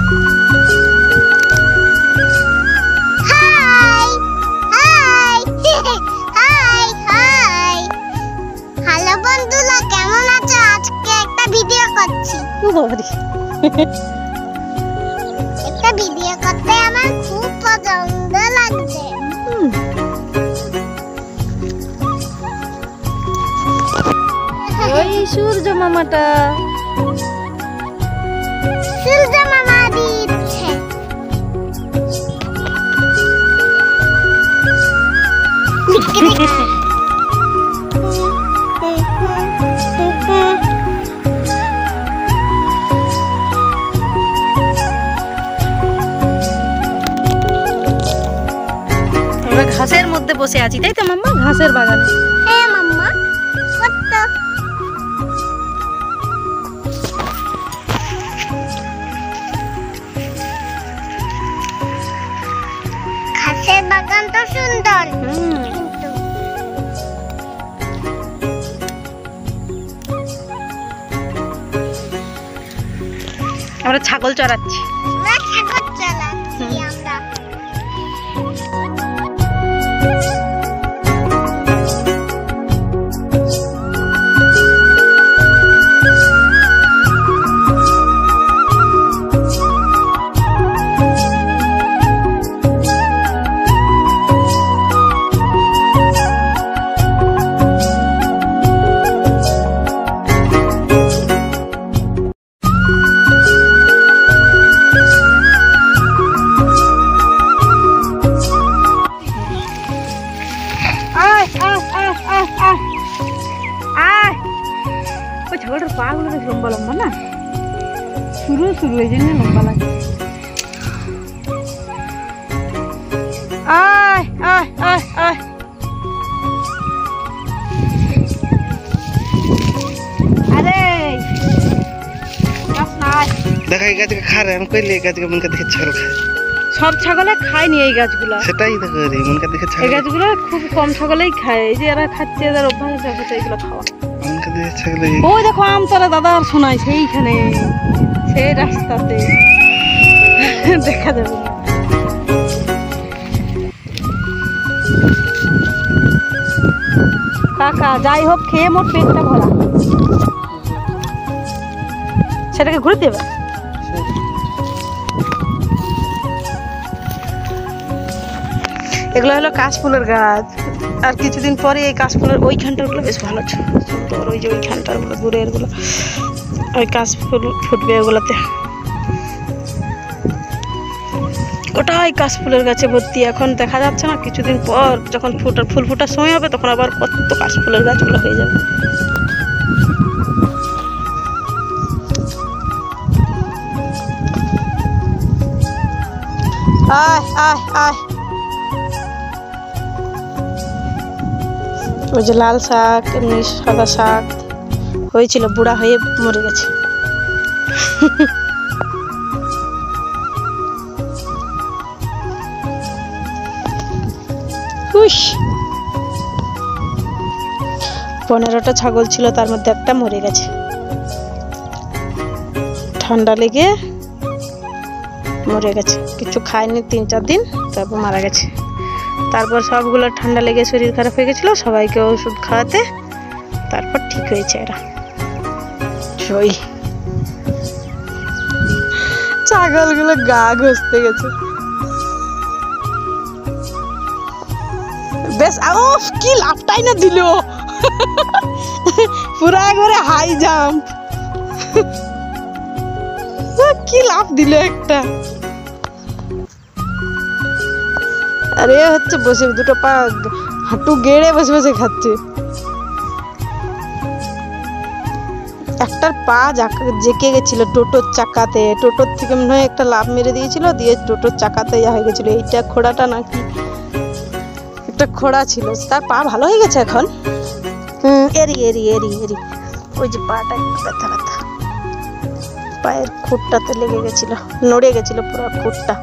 একটা ভিডিও করতে আমার খুব পছন্দ লাগছে। ওই সূর্য মামাটা সূর্য মামা দিচ্ছে। ঘাসের মধ্যে বসে আছি, তাই তো মাম্মা? ঘাসের বাগানে। হ্যাঁ মাম্মা, কত ঘাসের বাগান তো সুন্দর। কিন্তু আমরা ছাগল চড়াচ্ছি। ছাগল চালাচ্ছি আমরা। ছাগলটার পা গুলো বেশ লম্বা লম্বা না, শুরু এই জন্য লম্বা লাগে। আয় আয় আয় আয়, আরে দেখা এই গাছকে খা রে, আমি কইলে এই গাছকে মনকে দেখে ছাগল খায়। সব ছাগলে খায়নি এই গাছগুলা, সেটাই দেখো রে, মনকে দেখে ছাগল। এই গাছগুলো খুব কম ছাগলেই খায়, এই যে এরা খাচ্ছে, এদের অভ্যাস আছে এগুলো খাওয়া। মনকে দেখে ছাগল। ওই দেখো আমতলা দাদার শোনায় সেইখানে, সেই রাস্তাতে দেখা যাবে। কাকা যাই হোক খেয়ে মোট পেটটা ভরা, সেটাকে ঘুরে দেবে। এগুলো হলো কাশফুলের গাছ, আর কিছুদিন পরে এই কাশফুলের ওইখানটার গুলো বেশ ভালো সুন্দর, ওই যে ওইখানটার গুলো দূরের গুলো ওই কাশফুল ফুটবে ওগুলোতে। ওটাই কাশফুলের গাছে ভর্তি, এখন দেখা যাচ্ছে না, কিছুদিন পর যখন ফুল ফোটার সময় হবে তখন আবার কত কাশফুলের গাছগুলো হয়ে যাবে। আয় আয় আয়, ওই যে লাল শাক, এমনি সাদা শাক হয়েছিল, বুড়া হয়ে মরে গেছে। হুশ, 15টা ছাগল ছিল, তার মধ্যে একটা মরে গেছে, ঠান্ডা লেগে মরে গেছে। কিছু খায়নি 3-4 দিন, তারপর মারা গেছে। তারপর সবগুলো ঠান্ডা লেগে শরীর খারাপ হয়ে গেছিলো, সবাইকে ওষুধ খাওয়াতে তারপর ঠিক হয়েছে এরা। ছাগলগুলো গা ঘষতে গেছে বেশ। কি লাফটাই না দিল, পুরো একবারে হাই জাম্প, কি লাফ দিল একটা। আরে হচ্ছে বসে দুটো পা হাঁটু গেড়ে বসে বসে খাচ্ছে। একটার পা জেকে গেছিল টোটোর চাকাতে, টোটোর থেকে মনে হয় একটা লাফ মেরে দিয়েছিল, দিয়ে টোটোর চাকাতে হয়ে গেছিল। এইটা খোড়াটা নাকি একটা খোড়া ছিল, তার পা ভালো হয়ে গেছে এখন। এরি এরি এরি এরি, ওই যে পাটা একটু ব্যথা ব্যথা, পায়ের খুঁটটাতে লেগে গেছিল, নড়ে গেছিল পুরো খুঁটটা,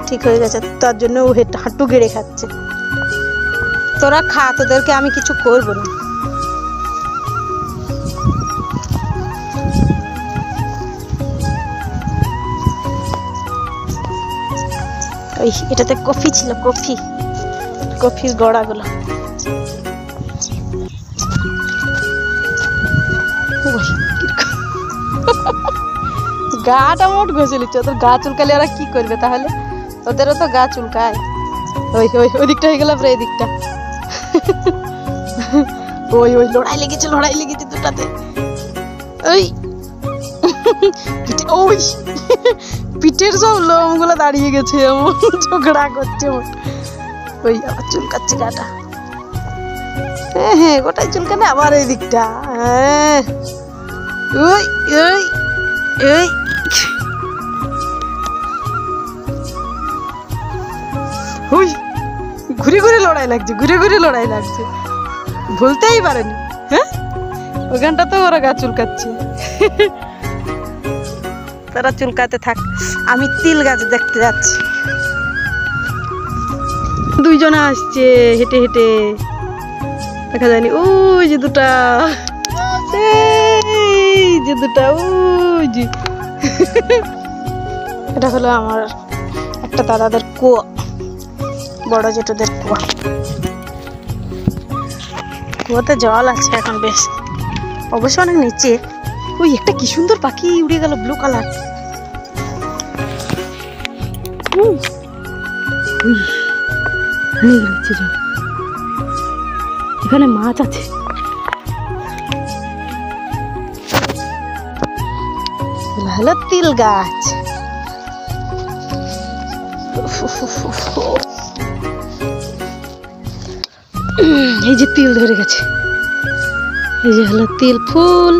ঠিক হয়ে গেছে। তার জন্য ও হাঁটু গেড়ে খাচ্ছে। তোরা খা, তোদেরকে আমি কিছু করবো না। ওই এটাতে কফি ছিল, কফি, কফির গড়াগুলো। গাটা মোট ঘষে নিচ্ছে। ওদের গা চুলকালে ওরা কি করবে তাহলে? ওদেরও তো গা চুলকায়। ওই ওই ওই দিকটা হয়ে গেল, এই দিকটা। ওই ওই লড়াই লেগেছে, লড়াই লেগেছে দুটাতে। ওই ওই পিঠের সব লোমগুলো দাঁড়িয়ে গেছে, এমন ঝগড়া করছে। ওই আবার চুলকাচ্ছে গাটা। হ্যাঁ হ্যাঁ, গোটাই চুলকানে। আবার এই দিকটা। হ্যাঁ ওই ওই ওই ওই ঘুরে ঘুরে লড়াই লাগছে, ঘুরে ঘুরে লড়াই লাগছে। ভুলতেই পারেনি। হ্যাঁ, ওখানটা তো ওরা গা চুলকাচ্ছে। তারা চুলকাতে থাক, আমি তিল গাছ দেখতে যাচ্ছি। দুইজনে আসছে হেঁটে হেঁটে, দেখা যায়নি। ওই যে দুটা, এই যে দুটা, ওই যে। এটা হলো আমার একটা দাদাদের কুয়ো, বড় জেঠুদের কুয়ো। কুয়োতে জল আছে এখন বেশ, অবশ্য অনেক নিচে। ওই একটা কি সুন্দর পাখি উড়ে গেল, ব্লু কালার। এখানে মাছ আছে। হলো তিল গাছ। এই যে তিল ধরে গেছে, এই যে হলো তিল ফুল।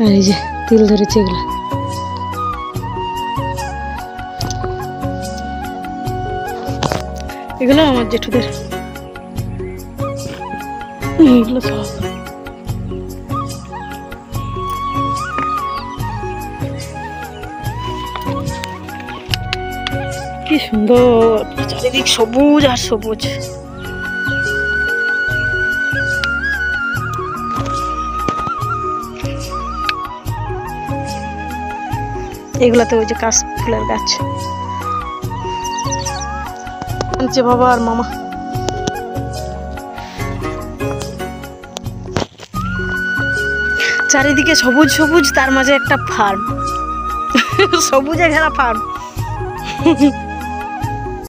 আর এই যে তিল ধরেছে এগুলা। এগুলো আমার জেঠুদের, এগুলো সব। কি সুন্দর চারিদিক সবুজ আর সবুজ। এগুলাতে ওই যে কাশ ফুলের গাছ আনছে বাবা আর মামা। চারিদিকে সবুজ সবুজ, তার মাঝে একটা ফার্ম, সবুজে ঘেরা ফার্ম।